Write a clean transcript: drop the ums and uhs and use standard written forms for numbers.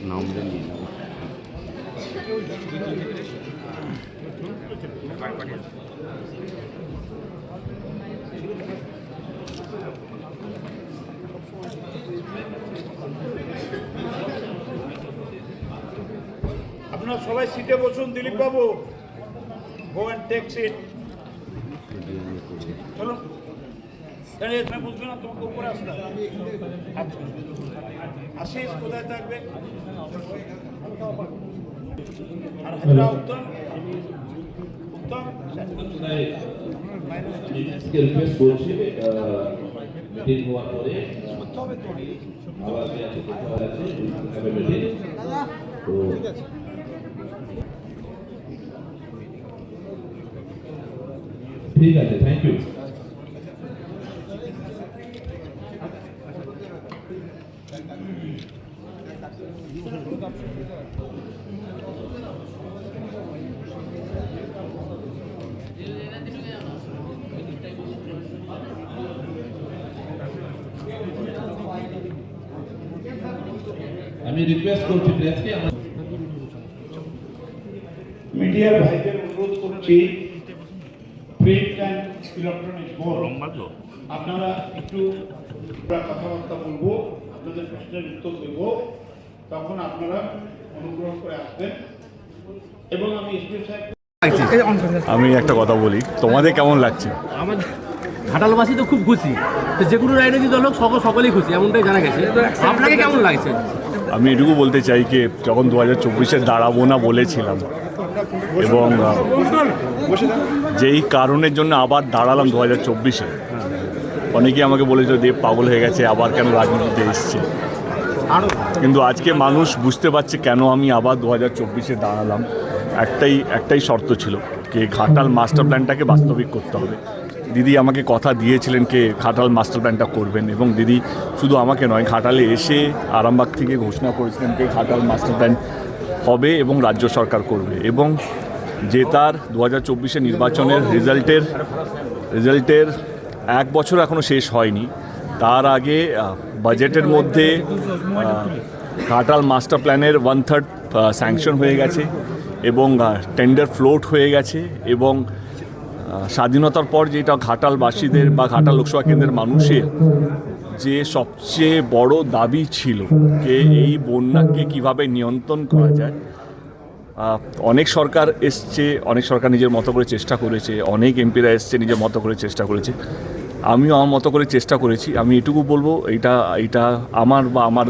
নামটা নিয়ে নেব। আপনারা সবাই সিটে বসুন। দিলীপ বাবু, গো অ্যান্ড টেক সিট। চলো, এখানে বুঝবে না, তোমাকে উপরে আসতে হবে। আশিস কোথায় থাকবে? আর হাজরা উত্তম, উত্তম রিকোয়েস্ট করছি মিটিং হওয়ার পরে আবার মিটিং তো ঠিক আছে, থ্যাংক ইউ। আমি রিকোয়েস্ট করছি প্রেসকে আমার মিডিয়ার ভাইদের অনুরোধ করছি, প্রিন্ট অ্যান্ড ইলেকট্রনিক্স বোর্ড, আপনারা একটু কথাবার্তা বলবো, আপনাদের প্রশ্নের উত্তর দেব, তখন আপনারা অনুগ্রহ করে আসবেন। এবং আমি এসপি সাহেব, আমি একটা কথা বলি, তোমাদের কেমন লাগছে? আমাদের ঘাটালবাসী তো খুব খুশি, তো যে কোনো রাজনৈতিক দল হোক সকলেই খুশি, এমনটাই জানা গেছে। আপনাকে কেমন লাগছে? আমি এটুকু বলতে চাই যে যখন 2024-এ দাঁড়াবো না বলেছিলাম, এবং যেই কারণের জন্য আবার দাঁড়ালাম 2024-এ, অনেকেই আমাকে বলেছিল দেব পাগল হয়ে গেছে, আবার কেন রাজনীতিতে এসছে। কিন্তু আজকে মানুষ বুঝতে পারছে কেন আমি আবার 2024-এ দাঁড়ালাম। একটাই শর্ত ছিল, যে ঘাটাল মাস্টার প্ল্যানটাকে বাস্তবিক করতে হবে। দিদি আমাকে কথা দিয়েছিলেন যে ঘাটাল মাস্টার প্ল্যানটা করবেন, এবং দিদি শুধু আমাকে নয়, ঘাটালে এসে আরামবাগ থেকে ঘোষণা করেছিলেন যে ঘাটাল মাস্টার প্ল্যান হবে এবং রাজ্য সরকার করবে। এবং যে তার 2024-এ নির্বাচনের রেজাল্টের 1 বছর এখনও শেষ হয়নি, তার আগে বাজেটের মধ্যে ঘাটাল মাস্টার প্ল্যানের 1/3 স্যাংশন হয়ে গেছে, এবং টেন্ডার ফ্লোট হয়ে গেছে। এবং স্বাধীনতার পর যেটা ঘাটালবাসীদের বা ঘাটাল লোকসভা কেন্দ্রের মানুষের যে সবচেয়ে বড় দাবি ছিল, যে এই বন্যাকে কিভাবে নিয়ন্ত্রণ করা যায়। অনেক সরকার এসছে, অনেক সরকার নিজের মতো করে চেষ্টা করেছে, অনেক এমপিরা এসছে নিজের মতো করে চেষ্টা করেছে, আমিও আমার মতো করে চেষ্টা করেছি। আমি এটুকু বলবো, এইটা আমার